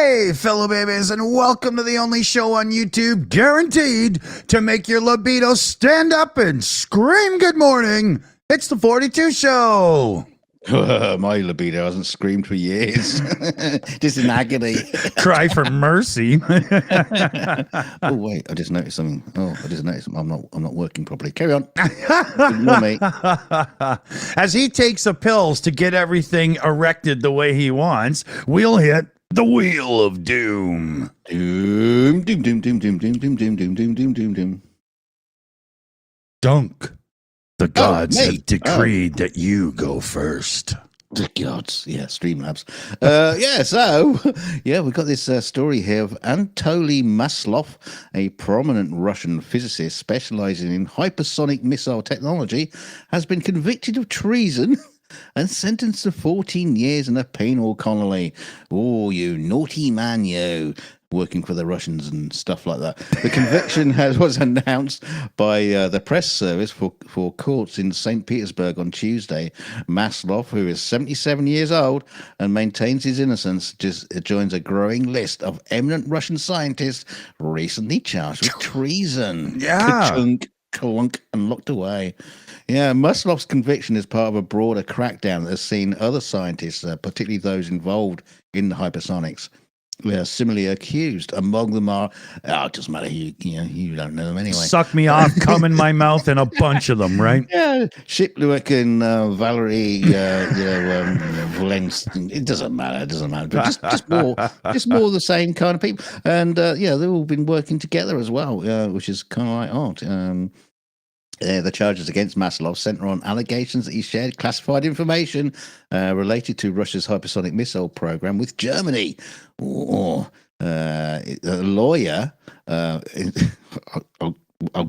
Hey, fellow babies, and welcome to the only show on YouTube guaranteed to make your libido stand up and scream good morning. It's the 42 Show. My libido hasn't screamed for years. Just in agony. Cry for mercy. Oh wait, I just noticed something. I'm not working properly. Carry on. Ignore me. As he takes the pills to get everything erected the way he wants, we'll hit the Wheel of Doom. Doom, doom, doom, doom, doom, doom, doom, doom, doom, doom, doom, doom, doom. Dunk. The gods mate. have decreed that you go first. The gods, yeah, Streamlabs. We've got this story here of Anatoly Maslov, a prominent Russian physicist specializing in hypersonic missile technology, has been convicted of treason and sentenced to 14 years in a penal colony. Oh, you naughty man, you. Working for the Russians and stuff like that. The conviction was announced by the press service for courts in St. Petersburg on Tuesday. Maslov, who is 77 years old and maintains his innocence, joins a growing list of eminent Russian scientists recently charged with treason. Yeah. Ka-chunk, clunk, and locked away. Yeah, Maslov's conviction is part of a broader crackdown that has seen other scientists, particularly those involved in the hypersonics, similarly accused. Among them are, it doesn't matter who you don't know them anyway. Suck me off, come in my mouth, and a bunch of them, right? Yeah, Shipluik and Valerie, Volens. It doesn't matter. But just more of the same kind of people. And they've all been working together as well, which is kind of like odd. The charges against Maslov center on allegations that he shared classified information related to Russia's hypersonic missile program with Germany. A lawyer, I'll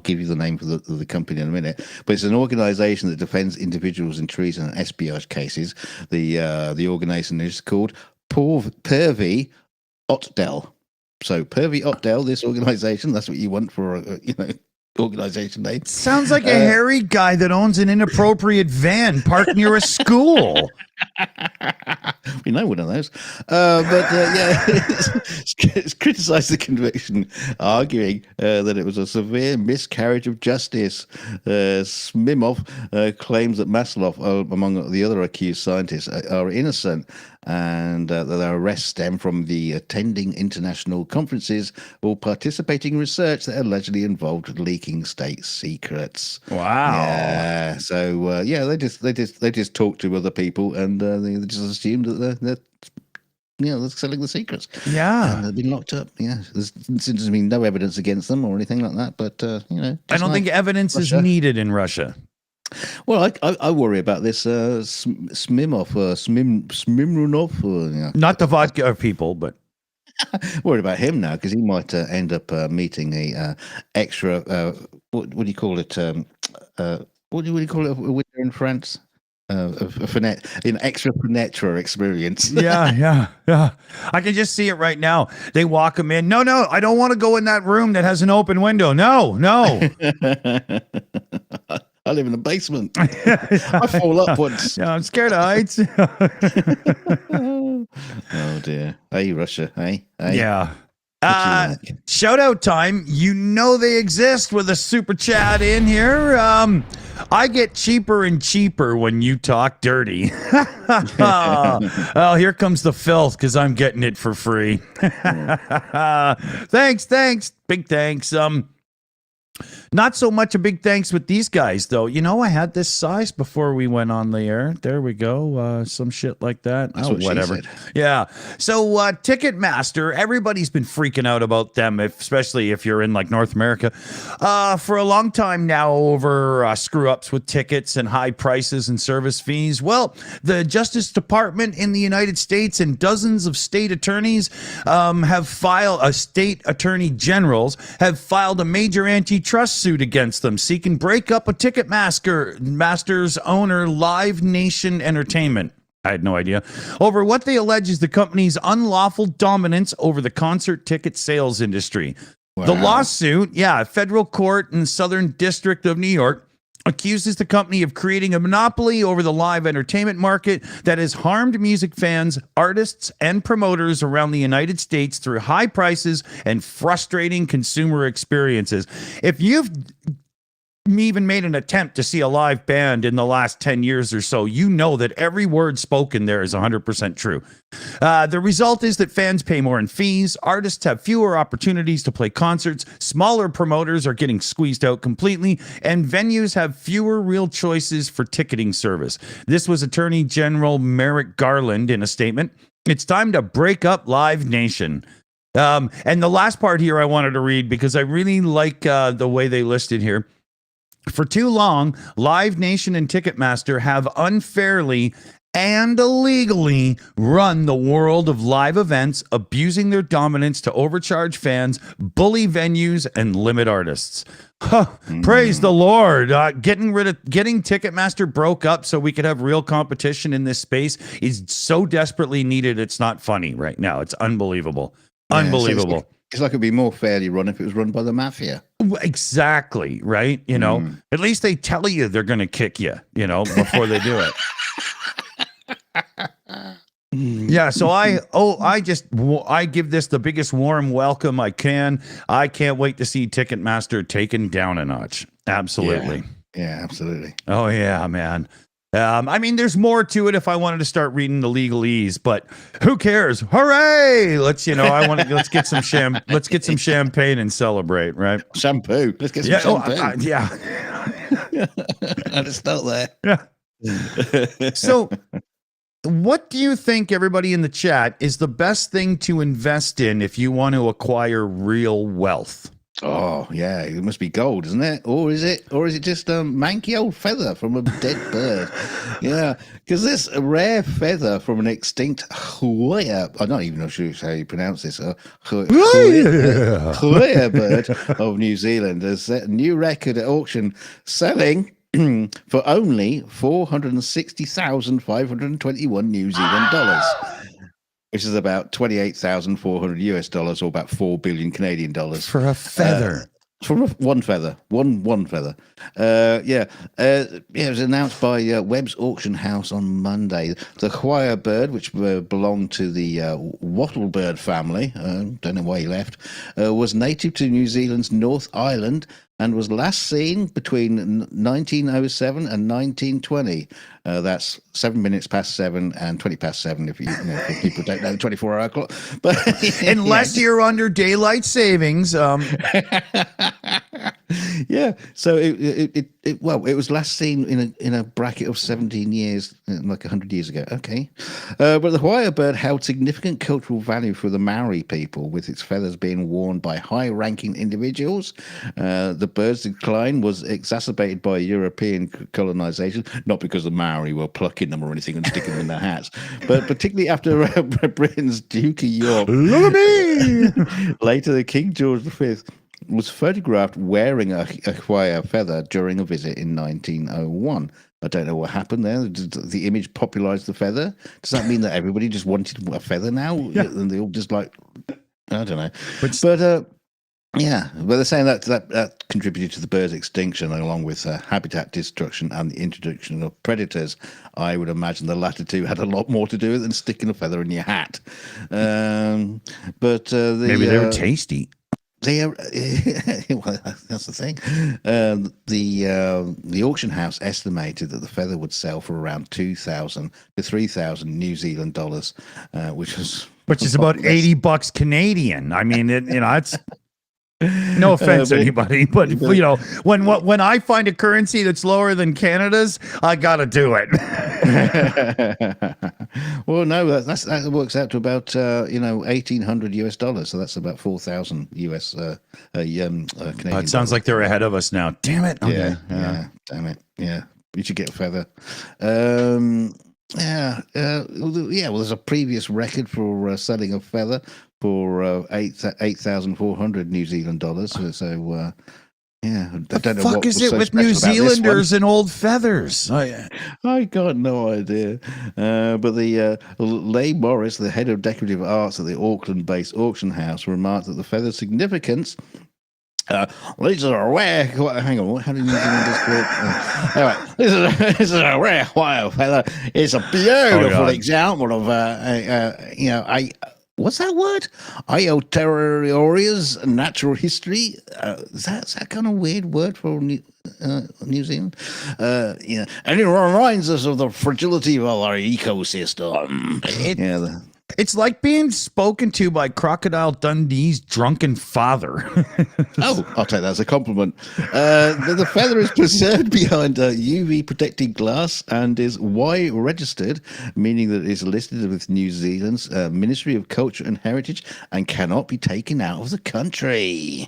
give you the name of the company in a minute, but it's an organization that defends individuals in treason and espionage cases. The organization is called Pervy Otdel. So Pervy Otdel, this organization, that's what you want for organization name. Sounds like a hairy guy that owns an inappropriate van parked near a school. We know one of those. It's criticized the conviction, arguing that it was a severe miscarriage of justice. Smimov claims that Maslov, among the other accused scientists, are innocent, and that their arrests stem from the attending international conferences or participating in research that allegedly involved leaking state secrets. Wow. Yeah. So they just talk to other people, and they just assume that they're selling the secrets. Yeah. And they've been locked up. Yeah. There seems to be no evidence against them or anything like that. But I don't think evidence is needed in Russia. Well, I worry about this Smimov, Smimrunov. Not the vodka people, but worried about him now because he might end up meeting a extra. What do you call it? What do you call it when you're in France? An extra Fenetra experience. Yeah. I can just see it right now. They walk him in. No, I don't want to go in that room that has an open window. No. I live in the basement. I fall up once. Yeah, I'm scared of heights. Oh dear. Hey, Russia. Hey. Yeah. Shout out time. You know they exist with a super chat in here. I get cheaper and cheaper when you talk dirty. Well, here comes the filth because I'm getting it for free. Thanks. Big thanks. Not so much a big thanks with these guys, though. I had this size before we went on the air. There we go. Some shit like that. That's what whatever. She said. Yeah. So Ticketmaster, everybody's been freaking out about them, especially if you're in like North America, for a long time now over screw-ups with tickets and high prices and service fees. Well, the Justice Department in the United States and dozens of state attorneys state attorney generals have filed a major antitrust suit against them, seeking breakup of Ticketmaster's owner, Live Nation Entertainment. I had no idea. Over what they allege is the company's unlawful dominance over the concert ticket sales industry. Wow. The lawsuit, federal court in the Southern District of New York, accuses the company of creating a monopoly over the live entertainment market that has harmed music fans, artists, and promoters around the United States through high prices and frustrating consumer experiences. If you've even made an attempt to see a live band in the last 10 years or so, you know that every word spoken there is 100% true. The result is that fans pay more in fees, artists have fewer opportunities to play concerts, smaller promoters are getting squeezed out completely, and venues have fewer real choices for ticketing service. This was Attorney General Merrick Garland in a statement. It's time to break up Live Nation. And the last part here I wanted to read because I really like the way they listed here. For too long, Live Nation and Ticketmaster have unfairly and illegally run the world of live events, abusing their dominance to overcharge fans, bully venues, and limit artists. Praise the Lord. Getting Ticketmaster broke up so we could have real competition in this space is so desperately needed. It's not funny right now. It's unbelievable. Yeah, Unbelievable. So it's like it'd be more fairly run if it was run by the mafia. Exactly, right? You know, at least they tell you they're going to kick you, you know, before they do it. Yeah, so I give this the biggest warm welcome I can. I can't wait to see Ticketmaster taken down a notch. Absolutely. Yeah, absolutely. Oh yeah, man. I mean, there's more to it if I wanted to start reading the legalese, but who cares? Hooray! Let's get some champagne and celebrate, right? Shampoo. Let's get some shampoo. Yeah. I just start there. Yeah. So, what do you think, everybody in the chat, is the best thing to invest in if you want to acquire real wealth? Oh yeah, it must be gold, isn't it? Or is it just a manky old feather from a dead bird? Yeah, because this rare feather from an extinct Huia, I'm not even sure how you pronounce this. Huia bird of New Zealand has set a new record at auction, selling for only 460,521 New Zealand dollars. Which is about 28,400 US dollars, or about 4 billion Canadian dollars for a feather. For one feather, one feather. It was announced by Webb's Auction House on Monday. The Huia bird, which belonged to the wattlebird family, don't know why he left, was native to New Zealand's North Island and was last seen between 1907 and 1920. That's 7 minutes past 7 and 20 past 7 if if people don't know the 24-hour clock. But unless you're under daylight savings. Yeah, so it was last seen in a bracket of 17 years, like 100 years ago. Okay, but the Huia bird held significant cultural value for the Maori people, with its feathers being worn by high-ranking individuals. The bird's decline was exacerbated by European colonization, not because the Maori were plucking them or anything and sticking them in their hats, but particularly after Britain's Duke of York. Look at me! Later, the King George V was photographed wearing a Huia feather during a visit in 1901. I don't know what happened there. The image popularized the feather. Does that mean that everybody just wanted a feather now? Yeah. And they all just like, I don't know. But they're saying that contributed to the bird's extinction, along with habitat destruction and the introduction of predators. I would imagine the latter two had a lot more to do with it than sticking a feather in your hat. Maybe they were tasty. Well, that's the thing. The auction house estimated that the feather would sell for around 2,000 to 3,000 New Zealand dollars, which is about $80 Canadian. I mean, it's. No offense to anybody, but when I find a currency that's lower than Canada's, I gotta do it. Well, no, that works out to about 1,800 US dollars, so that's about 4,000 US Canadian. It sounds like they're ahead of us now. Damn it! Okay. Yeah, damn it. Yeah, you should get a feather. Well, there's a previous record for selling a feather for 8,400 New Zealand dollars. So, I don't know what is it with New Zealanders and old feathers. I got no idea. But the Leigh Morris, the head of decorative arts at the Auckland-based auction house, remarked that the feather's significance These are rare. Hang on, how do New Zealanders call it? Anyway, this is a rare whale feather. It's a beautiful example of a what's that word? Aotearora's natural history. Is that kind of weird word for New Zealand? And it reminds us of the fragility of our ecosystem. It's like being spoken to by Crocodile Dundee's drunken father. Oh, I'll take that as a compliment. The feather is preserved behind UV protected glass and is Y registered, meaning that it is listed with New Zealand's Ministry of Culture and Heritage and cannot be taken out of the country.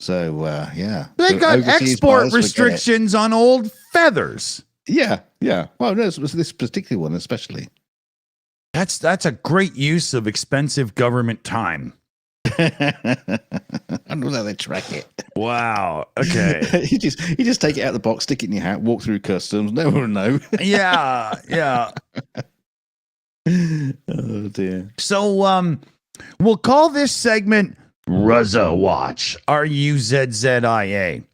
So, They got export restrictions on old feathers. Yeah. Well, no, this particular one especially. That's a great use of expensive government time. I don't know how they track it. Wow. Okay. you just take it out of the box, stick it in your hat, walk through customs. No one will know. Yeah. Oh dear. So we'll call this segment Ruzza Watch. Ruzzia.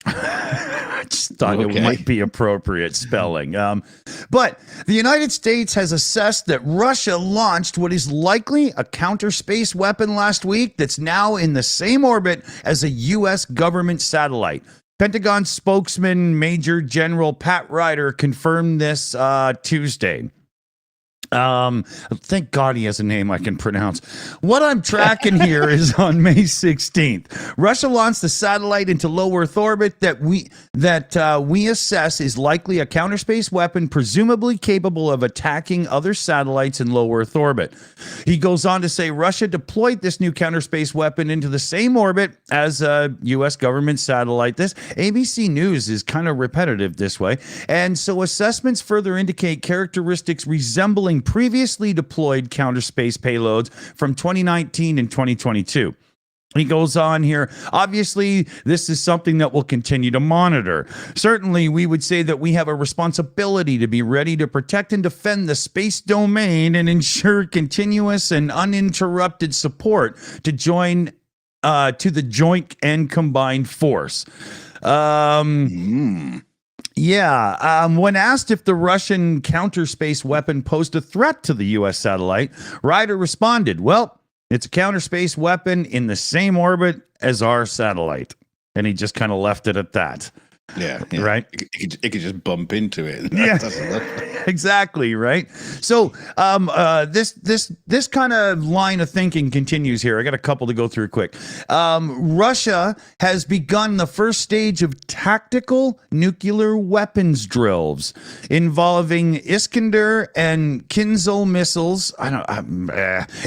I just thought it might be appropriate spelling. But the United States has assessed that Russia launched what is likely a counter space weapon last week that's now in the same orbit as a U.S. government satellite. Pentagon spokesman Major General Pat Ryder confirmed this Tuesday. Thank God he has a name I can pronounce. What I'm tracking here is on May 16th. Russia launched the satellite into low Earth orbit that we assess is likely a counter space weapon, presumably capable of attacking other satellites in low Earth orbit. He goes on to say Russia deployed this new counter space weapon into the same orbit as a U.S. government satellite. This ABC News is kind of repetitive this way, and so assessments further indicate characteristics resembling previously deployed counter space payloads from 2019 and 2022. He goes on here, obviously, this is something that we'll continue to monitor. Certainly, we would say that we have a responsibility to be ready to protect and defend the space domain and ensure continuous and uninterrupted support to join to the joint and combined force. When asked if the Russian counter space weapon posed a threat to the U.S. satellite, Ryder responded, well, it's a counter space weapon in the same orbit as our satellite. And he just kind of left it at that. Yeah. Right? It could just bump into it. Exactly, right? So this kind of line of thinking continues here. I got a couple to go through quick. Russia has begun the first stage of tactical nuclear weapons drills involving Iskander and Kinzhal missiles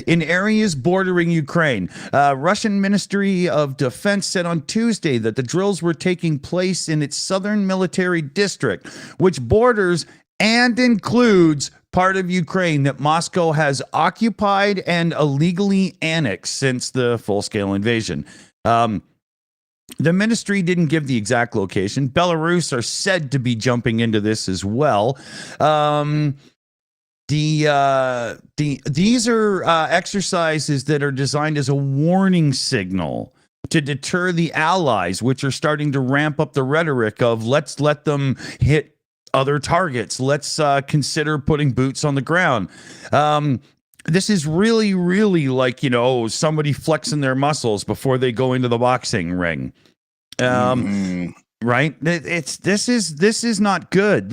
in areas bordering Ukraine. Russian Ministry of Defense said on Tuesday that the drills were taking place in its southern military district, which borders and includes part of Ukraine that Moscow has occupied and illegally annexed since the full-scale invasion. The ministry didn't give the exact location. Belarus are said to be jumping into this as well. These are exercises that are designed as a warning signal to deter the allies, which are starting to ramp up the rhetoric of let's let them hit other targets. Let's consider putting boots on the ground. This is really, really like, somebody flexing their muscles before they go into the boxing ring. Right? This is not good.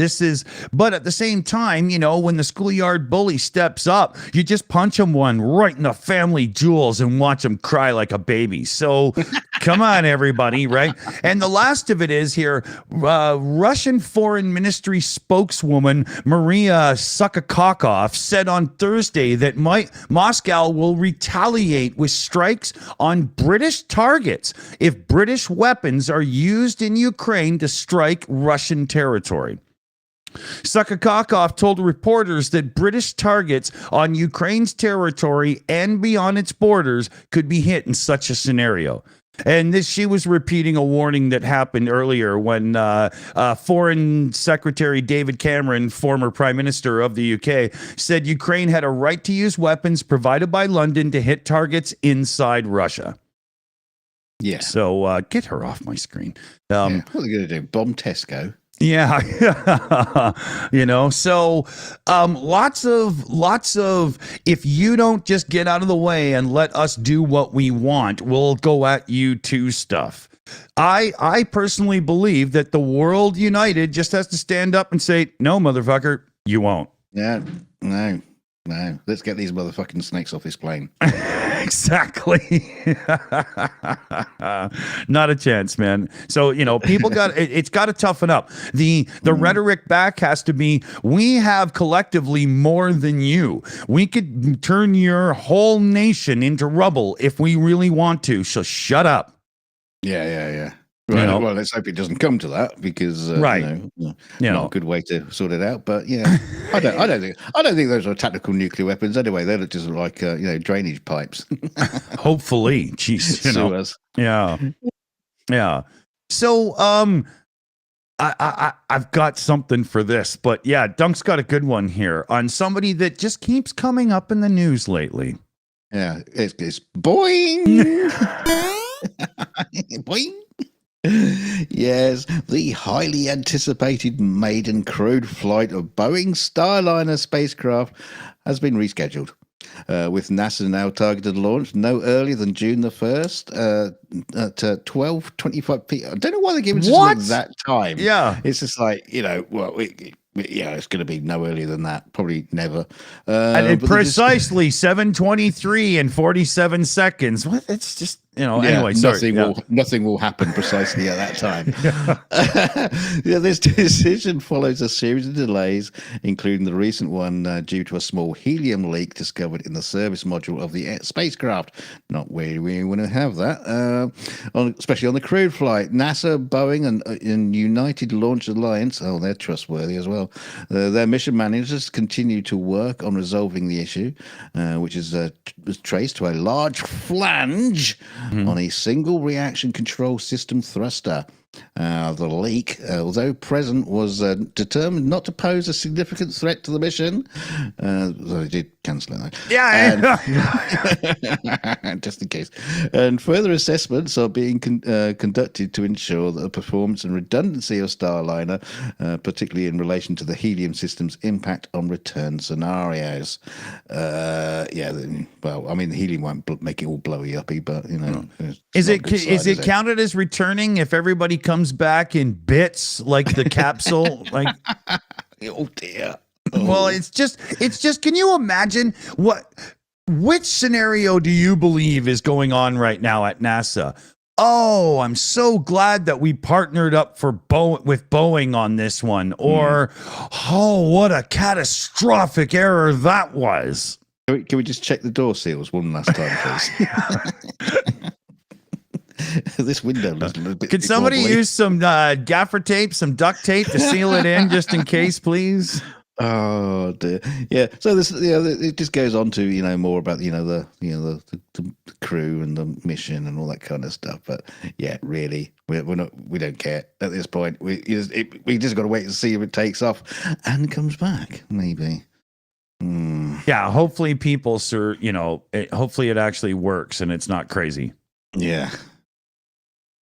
But at the same time, when the schoolyard bully steps up, you just punch him one right in the family jewels and watch him cry like a baby. So come on, everybody, right? And the last of it is here, Russian Foreign Ministry spokeswoman Maria Sukakakov said on Thursday that Moscow will retaliate with strikes on British targets if British weapons are used in Ukraine to strike Russian territory. Sukakakov told reporters that British targets on Ukraine's territory and beyond its borders could be hit in such a scenario. And she was repeating a warning that happened earlier when Foreign Secretary David Cameron, former Prime Minister of the UK, said Ukraine had a right to use weapons provided by London to hit targets inside Russia. Yeah. So get her off my screen. Yeah. What are they going to do? Bomb Tesco? Yeah. So lots of if you don't just get out of the way and let us do what we want, we'll go at you too stuff. I personally believe that the world united just has to stand up and say, no, motherfucker, you won't. Yeah. No. Let's get these motherfucking snakes off this plane. Exactly. Not a chance, man. So, people it's got to toughen up. The rhetoric back has to be, we have collectively more than you. We could turn your whole nation into rubble if we really want to. So shut up. Yeah. Right. Well, let's hope it doesn't come to that, because not a good way to sort it out. But yeah, I don't think those are tactical nuclear weapons anyway. They look just like drainage pipes. Hopefully, jeez, Sewers. Yeah. So I've got something for this, but yeah, Dunk's got a good one here on somebody that just keeps coming up in the news lately. Yeah, it's boing. Boing. Yes, the highly anticipated maiden crewed flight of Boeing Starliner spacecraft has been rescheduled, with NASA now targeted launch no earlier than June the 1st at 12:25 p.m. I don't know why they're giving us that time. Yeah. It's just like, it's going to be no earlier than that. Probably never. And precisely 7:23 and 47 seconds. What? It's just, anyway, sorry. Nothing will happen precisely at that time. This decision follows a series of delays, including the recent one due to a small helium leak discovered in the service module of the spacecraft. Not where we want to have that, especially on the crewed flight. NASA, Boeing, and United Launch Alliance, they're trustworthy as well. Their mission managers continue to work on resolving the issue, which is traced to a large flange on a single reaction control system thruster. The leak, although present, was determined not to pose a significant threat to the mission. So they did cancel it, though. Yeah. Just in case. And further assessments are being conducted to ensure that the performance and redundancy of Starliner, particularly in relation to the helium system's impact on return scenarios. The helium won't make it all blowy uppy, but Is it counted as returning if everybody comes back in bits like the capsule? Like, oh dear. Well, it's just. Can you imagine which scenario do you believe is going on right now at NASA? Oh, I'm so glad that we partnered up with Boeing on this one. Or, oh, what a catastrophic error that was. Can we just check the door seals one last time, please? This window looks a little bit. Could somebody use some gaffer tape, some duct tape to seal it in, just in case, please? Oh dear. Yeah. So this, it just goes on to more about the crew and the mission and all that kind of stuff. But yeah, really, we don't care at this point. We just got to wait and see if it takes off and comes back. Maybe. Yeah. Hopefully, hopefully it actually works and it's not crazy. Yeah.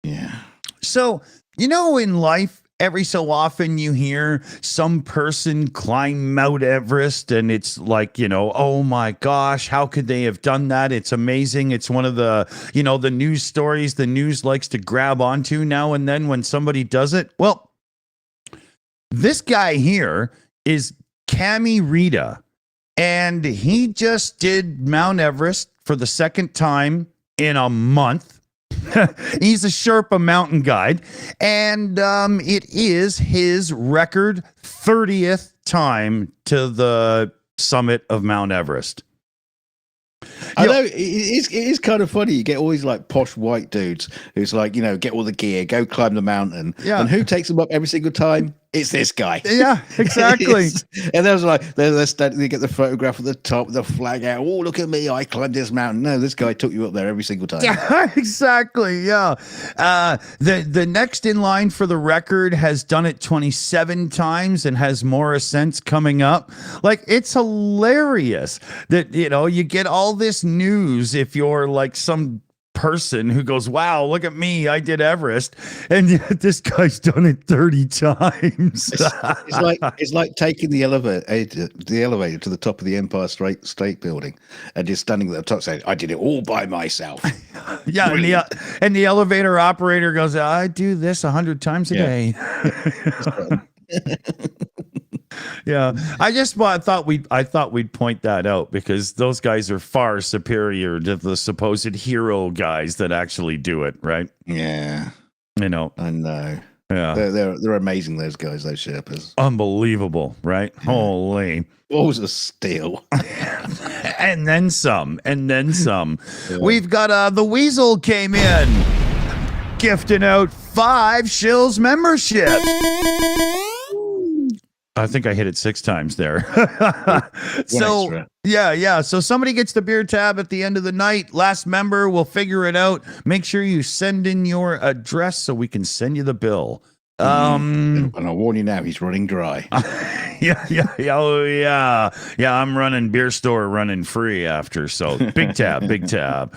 Yeah. So, in life, every so often you hear some person climb Mount Everest and it's like, oh my gosh, how could they have done that? It's amazing. It's one of the, the news stories the news likes to grab onto now and then when somebody does it. Well, this guy here is Cami Rita, and he just did Mount Everest for the second time in a month. He's a Sherpa mountain guide, and it is his record 30th time to the summit of Mount Everest. I know it is kind of funny. You get all these like posh white dudes who's like, get all the gear, go climb the mountain. Yeah. And who takes them up every single time? It's this guy. Yeah, exactly. And there's like, they get the photograph at the top, the flag out. Oh, look at me. I climbed this mountain. No, this guy took you up there every single time. Yeah, exactly. Yeah. The next in line for the record has done it 27 times and has more ascents coming up. Like, it's hilarious that, you get all this news if you're like some person who goes, wow, look at me, I did Everest, and yet this guy's done it 30 times. It's like taking the elevator to the top of the Empire State Building and just standing at the top saying, I did it all by myself. Yeah, and the elevator operator goes, I do this 100 times a day. Yeah, I thought we'd point that out because those guys are far superior to the supposed hero guys that actually do it, right? Yeah, I know. Yeah, they're amazing. Those guys, those Sherpas, unbelievable, right? Yeah. Holy, balls of steel, and then some. Yeah. We've got the Weasel came in, gifting out 5 Shills memberships. I think I hit it 6 times there. So yeah. So somebody gets the beer tab at the end of the night. Last member, we'll figure it out. Make sure you send in your address so we can send you the bill. And I'll warn you now, he's running dry. Yeah. I'm running beer store running free after. So big tab.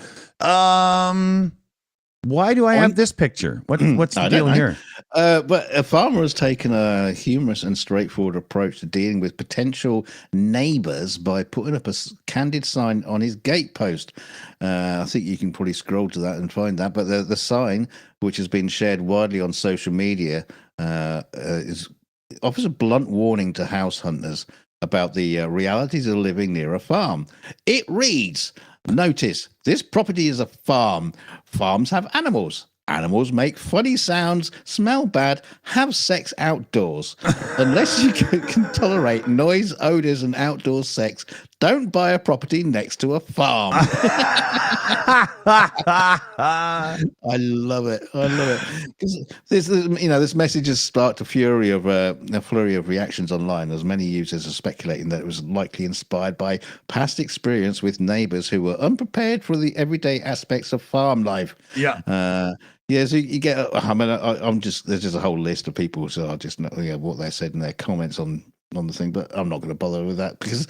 Why do I have this picture? What's the deal here? But a farmer has taken a humorous and straightforward approach to dealing with potential neighbors by putting up a candid sign on his gate post. I think you can probably scroll to that and find that. But the sign, which has been shared widely on social media, offers a blunt warning to house hunters about the realities of living near a farm. It reads, notice, this property is a farm. Farms have animals. Animals make funny sounds, smell bad, have sex outdoors. Unless you can tolerate noise, odors, and outdoor sex, don't buy a property next to a farm. I love it. Because this message has sparked a flurry of reactions online, as many users are speculating that it was likely inspired by past experience with neighbors who were unprepared for the everyday aspects of farm life. Yeah. Yeah, so you get. I'm just there's just a whole list of people, so I'll just know what they said in their comments on the thing, but I'm not going to bother with that because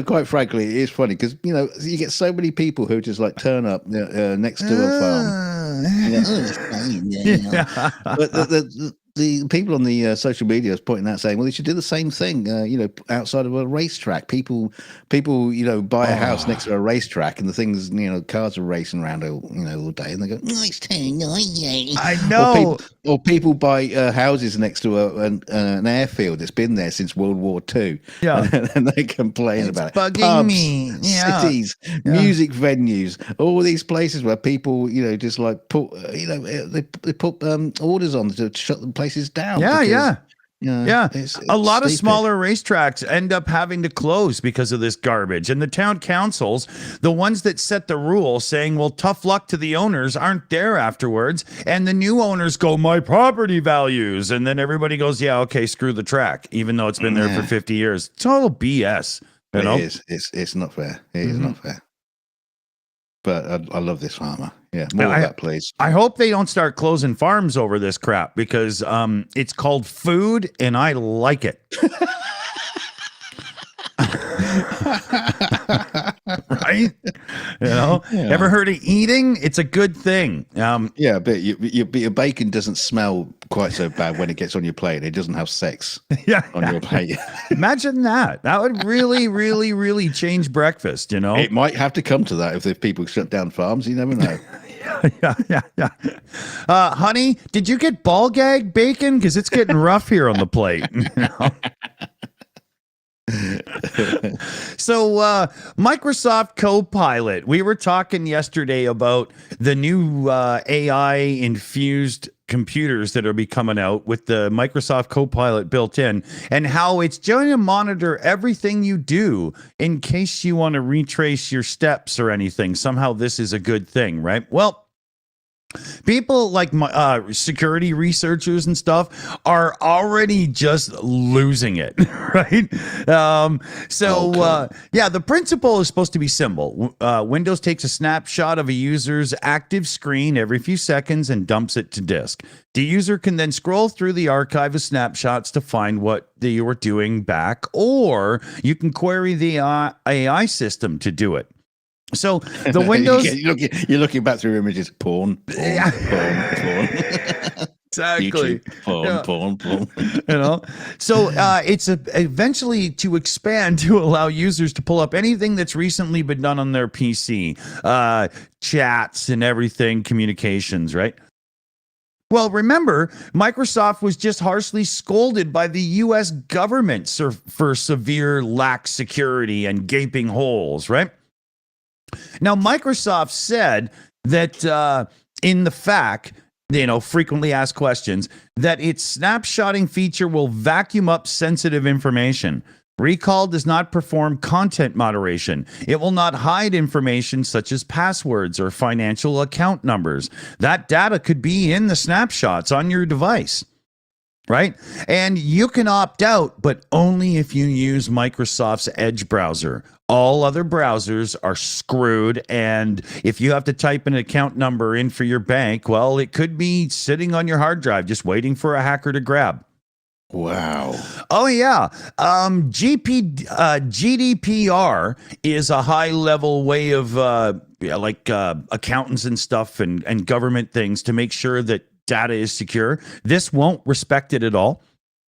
quite frankly, it is funny because you get so many people who just like turn up next to a farm. But the people on the social media is pointing out saying, well, they should do the same thing, outside of a racetrack. People, buy a house next to a racetrack, and the things, cars are racing around all day, and they go, nice thing, I know. Or people buy houses next to an airfield that's been there since World War II. Yeah, and they complain about it. Bugging Pubs, me. Yeah. Cities, music venues, all these places where people, just like put, they put orders on to shut the places down. Yeah. It's a lot of stupid. smaller racetracks end up having to close because of this garbage. And the town councils, the ones that set the rule, saying, well, tough luck to the owners, aren't there afterwards. And the new owners go, my property values. And then everybody goes, yeah, okay, screw the track, even though it's been there for 50 years. It's all BS. It is. It's not fair. It is not fair. But I love this farmer. Yeah, more of that, please. I hope they don't start closing farms over this crap because it's called food and I like it. Right? Ever heard of eating? It's a good thing. Yeah, but your bacon doesn't smell quite so bad when it gets on your plate. It doesn't have sex on your plate. Imagine that. That would really, really, really change breakfast, It might have to come to that if people shut down farms. You never know. Yeah. Honey, did you get ball gag bacon? Because it's getting rough here on the plate. So Microsoft Copilot, we were talking yesterday about the new AI infused computers that are be coming out with the Microsoft Copilot built in, and how it's going to monitor everything you do in case you want to retrace your steps or anything. Somehow this is a good thing, right? Well, people like security researchers and stuff are already just losing it, right? The principle is supposed to be simple. Windows takes a snapshot of a user's active screen every few seconds and dumps it to disk. The user can then scroll through the archive of snapshots to find what you were doing back, or you can query the AI system to do it. So the Windows, you're looking back through images, porn, Yeah. porn. Exactly. YouTube, porn. So it's eventually to expand to allow users to pull up anything that's recently been done on their PC, chats and everything, communications, right? Well, remember, Microsoft was just harshly scolded by the U.S. government for severe lax security and gaping holes, right? Now, Microsoft said that in the FAQ, frequently asked questions, that its snapshotting feature will vacuum up sensitive information. Recall does not perform content moderation. It will not hide information such as passwords or financial account numbers. That data could be in the snapshots on your device, right? And you can opt out, but only if you use Microsoft's Edge browser. All other browsers are screwed, and if you have to type an account number in for your bank, well, it could be sitting on your hard drive just waiting for a hacker to grab. Wow. Oh, yeah. GDPR is a high-level way of accountants and stuff and government things to make sure that data is secure. This won't respect it at all.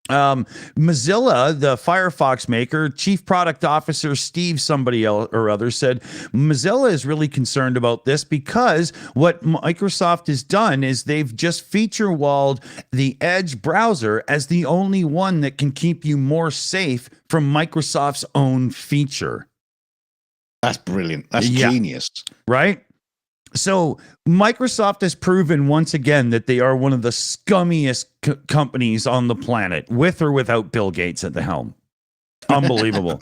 Mozilla, the Firefox maker, chief product officer Steve somebody or other said Mozilla is really concerned about this because what Microsoft has done is they've just feature walled the Edge browser as the only one that can keep you more safe from Microsoft's own feature. That's brilliant. That's genius. Right? So Microsoft has proven once again that they are one of the scummiest companies on the planet, with or without Bill Gates at the helm. Unbelievable.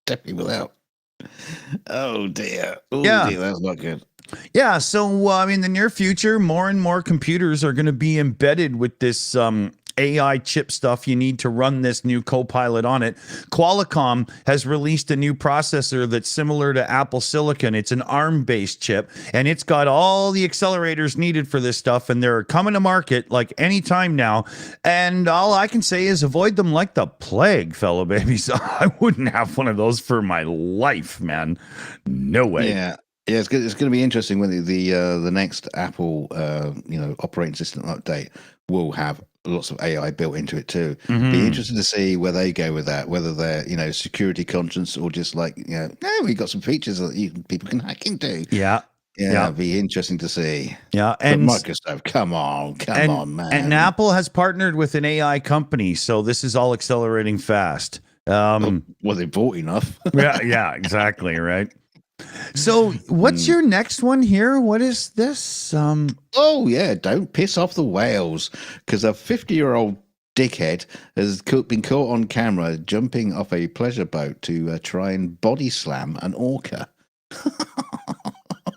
Definitely without. Oh, dear. Oh, Yeah. dear, that's not good. Yeah, so in the near future, more and more computers are going to be embedded with this AI chip stuff you need to run this new Copilot on it. Qualcomm has released a new processor that's similar to Apple Silicon. It's an ARM-based chip, and it's got all the accelerators needed for this stuff, and they're coming to market like any time now. And all I can say is avoid them like the plague, fellow babies. I wouldn't have one of those for my life, man. No way. Yeah. Yeah, it's going to be interesting when the next Apple operating system update will have lots of AI built into it too. Be interested to see where they go with that, whether they're security conscious or just like no, we got some features that people can hack into. Yeah. It'd be interesting to see. Yeah, and Microsoft, come on, man. And Apple has partnered with an AI company, so this is all accelerating fast. Well, they bought enough. yeah, exactly, right. So what's your next one here? What is this? Oh, yeah, don't piss off the whales, because a 50-year-old dickhead has been caught on camera jumping off a pleasure boat to try and body slam an orca.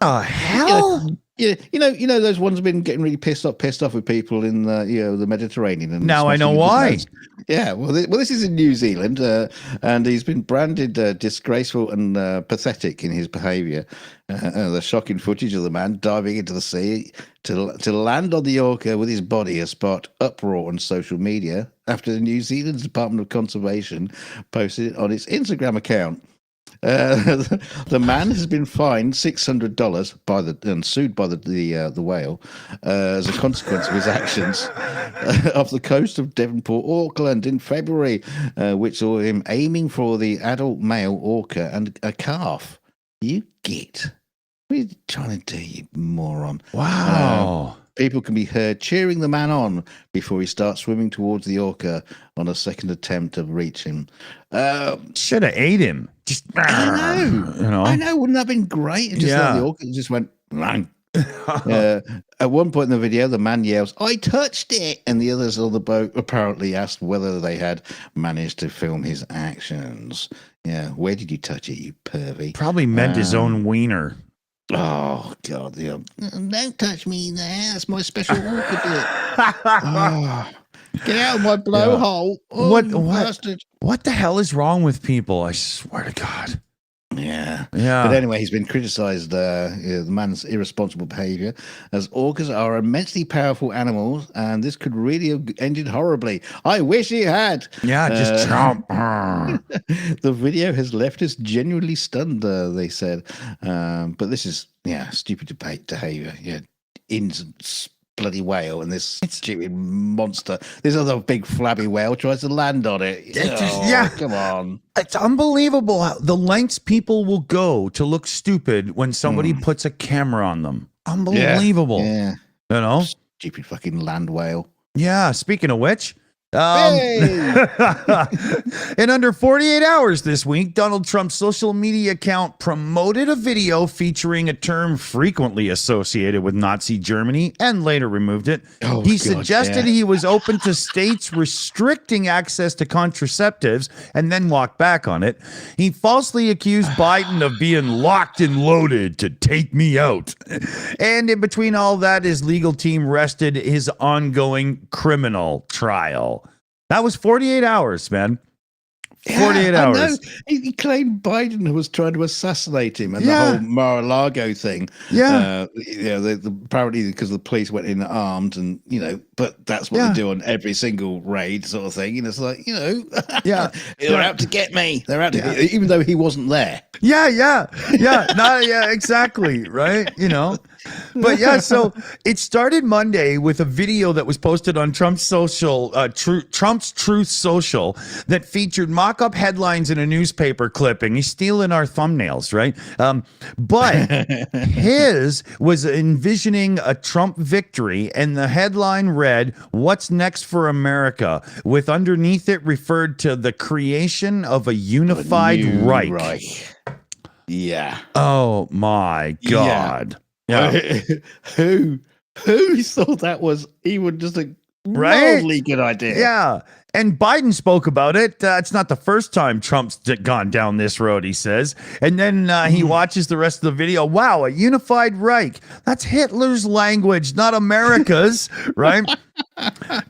Hell? Yeah, you know those ones have been getting really pissed off with people in the Mediterranean. And now I know why. Yeah, well, this is in New Zealand, and he's been branded disgraceful and pathetic in his behaviour. The shocking footage of the man diving into the sea to land on the orca with his body has sparked uproar on social media after the New Zealand Department of Conservation posted it on its Instagram account. The man has been fined $600 and sued by the whale as a consequence of his actions off the coast of Devonport, Auckland in February, which saw him aiming for the adult male orca and a calf. You git. What are you trying to do, you moron? Wow. People can be heard cheering the man on before he starts swimming towards the orca on a second attempt to reach him. Should have ate him. Just I know. Wouldn't that have been great? It just like the orca just went. At one point in the video, the man yells, "I touched it!" and the others on the boat apparently asked whether they had managed to film his actions. Yeah, where did you touch it, you pervy? Probably meant his own wiener. Oh God! Yeah. Don't touch me there. That's my special orca bit. Get out of my blowhole! Oh, What the hell is wrong with people? I swear to God. Yeah. Yeah. But anyway, he's been criticized, the man's irresponsible behavior, as orcas are immensely powerful animals, and this could really have ended horribly. I wish he had. Yeah, just Trump. The video has left us genuinely stunned, they said. But this is, stupid behavior. Yeah. Bloody whale and this stupid monster. This other big flabby whale tries to land on it. Come on. It's unbelievable how the lengths people will go to look stupid when somebody puts a camera on them. Unbelievable. Yeah. You know? Stupid fucking land whale. Yeah. Speaking of which, Hey! in under 48 hours this week, Donald Trump's social media account promoted a video featuring a term frequently associated with Nazi Germany and later removed it. He suggested he was open to states restricting access to contraceptives and then walked back on it. He falsely accused Biden of being locked and loaded to take me out. And in between all that, his legal team rested his ongoing criminal trial. That was 48 hours, man. 48 hours. I know. He claimed Biden was trying to assassinate him, and the whole Mar-a-Lago thing. Yeah. Apparently because the police went in armed, and but that's what they do on every single raid, sort of thing. It's like they're out to get me. They're out to, even though he wasn't there. Exactly, right? But so it started Monday with a video that was posted on Trump's Trump's Truth Social that featured mock-up headlines in a newspaper clipping. He's stealing our thumbnails, right? But his was envisioning a Trump victory, and the headline read, "What's next for America?" with underneath it referred to the creation of a unified Reich. Yeah. Oh my God. Yeah. Who thought that was even just a mildly good idea? Yeah. And Biden spoke about it. It's not the first time Trump's gone down this road, he says. And then he watches the rest of the video. Wow, a unified Reich. That's Hitler's language, not America's, right?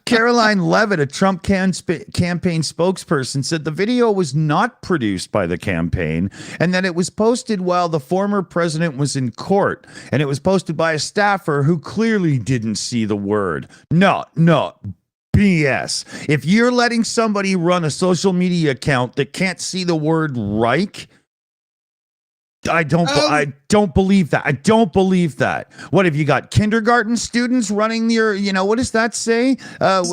Caroline Levitt, a Trump campaign spokesperson, said the video was not produced by the campaign and that it was posted while the former president was in court. And it was posted by a staffer who clearly didn't see the word. No. BS. If you're letting somebody run a social media account that can't see the word Reich, I don't believe that. I don't believe that. What have you got? Kindergarten students running your, what does that say? No,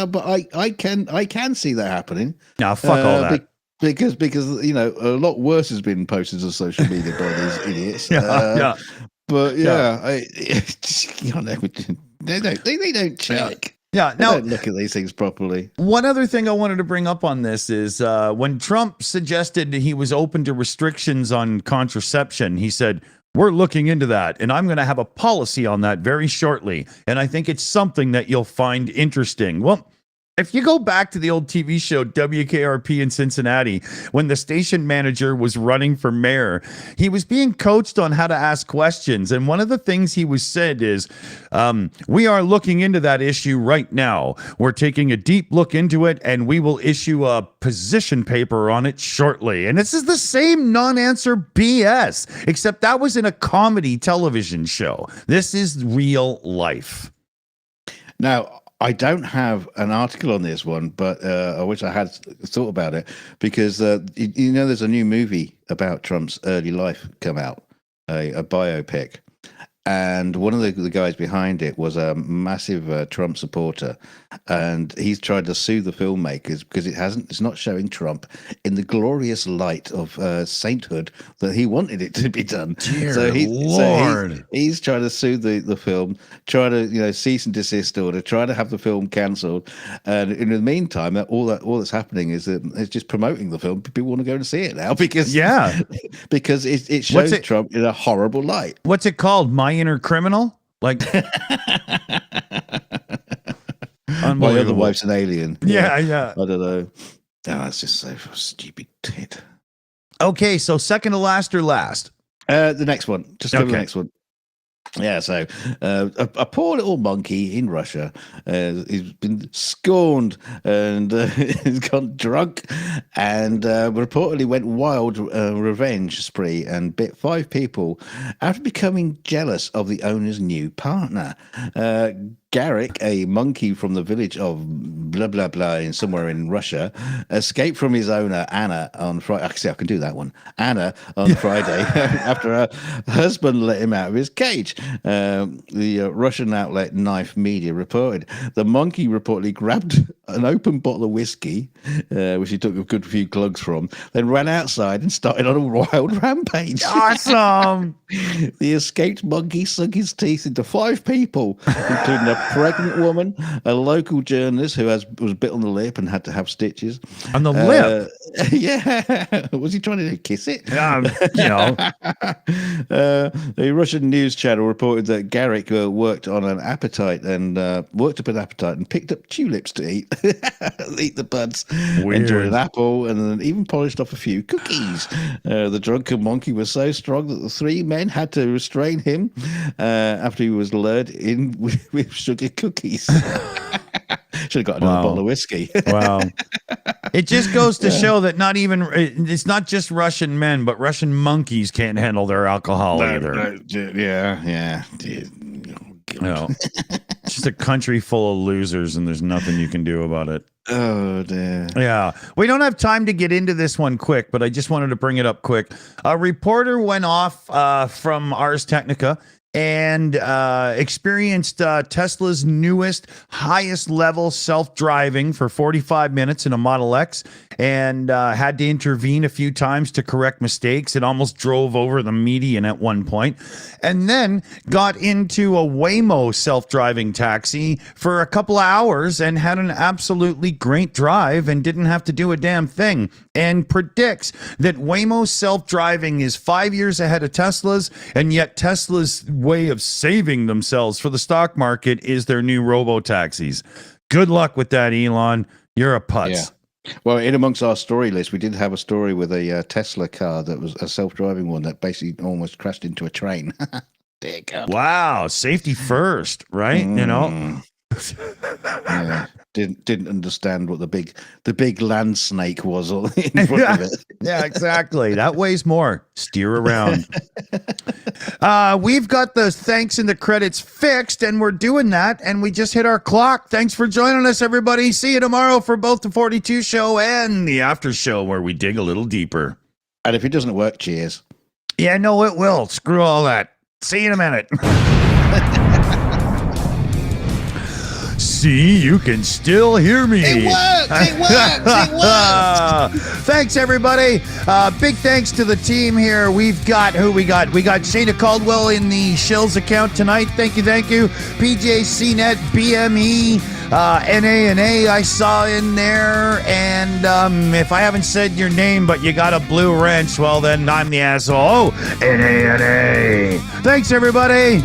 but I can see that happening. No, fuck all that. Because a lot worse has been posted on social media by these idiots. They don't check. Yeah, they don't look at these things properly. One other thing I wanted to bring up on this is when Trump suggested he was open to restrictions on contraception, he said, "We're looking into that, and I'm going to have a policy on that very shortly. And I think it's something that you'll find interesting." Well, if you go back to the old TV show WKRP in Cincinnati, when the station manager was running for mayor, he was being coached on how to ask questions. And one of the things he was said is, we are looking into that issue right now. We're taking a deep look into it, and we will issue a position paper on it shortly. And this is the same non-answer BS, except that was in a comedy television show. This is real life. Now, I don't have an article on this one, but I wish I had thought about it because, there's a new movie about Trump's early life come out, a biopic. And one of the guys behind it was a massive Trump supporter, and he's tried to sue the filmmakers because it's not showing Trump in the glorious light of sainthood that he wanted it to be done. Dear Lord. He's trying to sue the film, try to cease and desist order, try to have the film cancelled, and in the meantime, all that's happening is that it's just promoting the film. People want to go and see it now because it shows Trump in a horrible light. What's it called? My Inner Criminal? Like My Other Wife's an Alien. Yeah. I don't know. That's just so stupid. Okay, so second to last or last? The next one. Just go to the next one. Yeah, so a poor little monkey in Russia has been scorned and has got drunk and reportedly went wild revenge spree and bit 5 people after becoming jealous of the owner's new partner. Garrick, a monkey from the village of blah blah blah in somewhere in Russia, escaped from his owner Anna on Friday. Actually, I can do that one. Anna on Friday after her husband let him out of his cage. The Russian outlet Knife Media reported the monkey reportedly grabbed an open bottle of whiskey, which he took a good few glugs from, then ran outside and started on a wild rampage. Awesome. The escaped monkey sunk his teeth into 5 people, including a pregnant woman, a local journalist who was bit on the lip and had to have stitches. On the lip? Yeah. Was he trying to kiss it? You know. The Russian news channel reported that Garrick worked up an appetite and picked up tulips to eat. Eat the buds. Weird. Enjoyed an apple and then even polished off a few cookies. The drunken monkey was so strong that the 3 men had to restrain him after he was lured in with sugar cookies. Should have got another bottle of whiskey. Wow. It just goes to show that it's not just Russian men, but Russian monkeys can't handle their alcohol either. Yeah. No. It's just a country full of losers, and there's nothing you can do about it. Oh, dear. Yeah. We don't have time to get into this one quick, but I just wanted to bring it up quick. A reporter went off from Ars Technica and experienced Tesla's newest, highest level self-driving for 45 minutes in a Model X and had to intervene a few times to correct mistakes. It almost drove over the median at one point, and then got into a Waymo self-driving taxi for a couple of hours and had an absolutely great drive and didn't have to do a damn thing, and predicts that Waymo self-driving is 5 years ahead of Tesla's, and yet Tesla's way of saving themselves for the stock market is their new robo-taxis. Good luck with that, Elon. You're a putz. Yeah. Well, in amongst our story list, we did have a story with a Tesla car that was a self-driving one that basically almost crashed into a train. There you go. Wow, safety first, right? You know. Yeah. Didn't understand what the big land snake was in front of it. Yeah, exactly. That weighs more. Steer around. We've got the thanks and the credits fixed, and we're doing that, and we just hit our clock. Thanks for joining us, everybody. See you tomorrow for both the 42 show and the after show where we dig a little deeper. And if it doesn't work, cheers. Yeah, no, it will. Screw all that. See you in a minute. See, you can still hear me. It works. Thanks, everybody. Big thanks to the team here. We've got we got Shayna Caldwell in the Shills account tonight. Thank you. PJ CNET, BME, NA I saw in there. And if I haven't said your name, but you got a blue wrench, well, then I'm the asshole. Oh, NA. Thanks, everybody.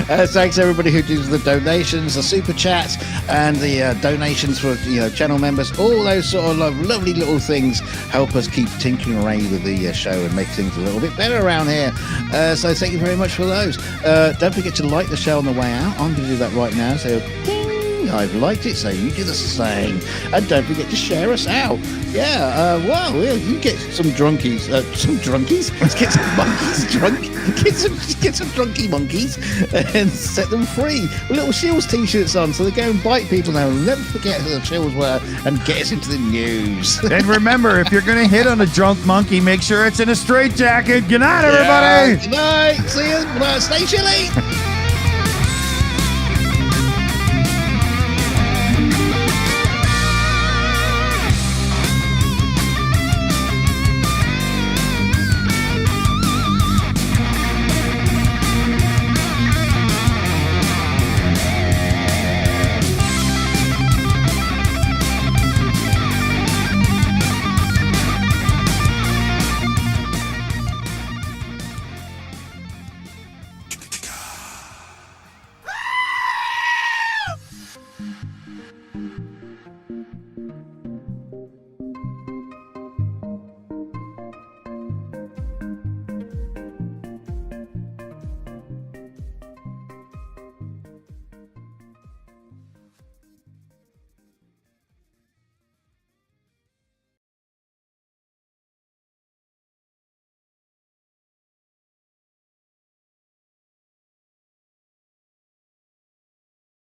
Thanks everybody who does the donations, the super chats, and the donations for channel members. All those sort of lovely little things help us keep tinkering away with the show and make things a little bit better around here. So thank you very much for those. Don't forget to like the show on the way out. I'm going to do that right now. So ding, I've liked it, so you do the same. And don't forget to share us out. Yeah, you get some drunkies. Let's get some monkeys drunk. Get some drunky monkeys and set them free. With little Shills t-shirts on, so they go and bite people now. Never forget who the Shills were and get us into the news. And remember, if you're going to hit on a drunk monkey, make sure it's in a straitjacket. Good night, everybody. Good night. See you. Stay chilly.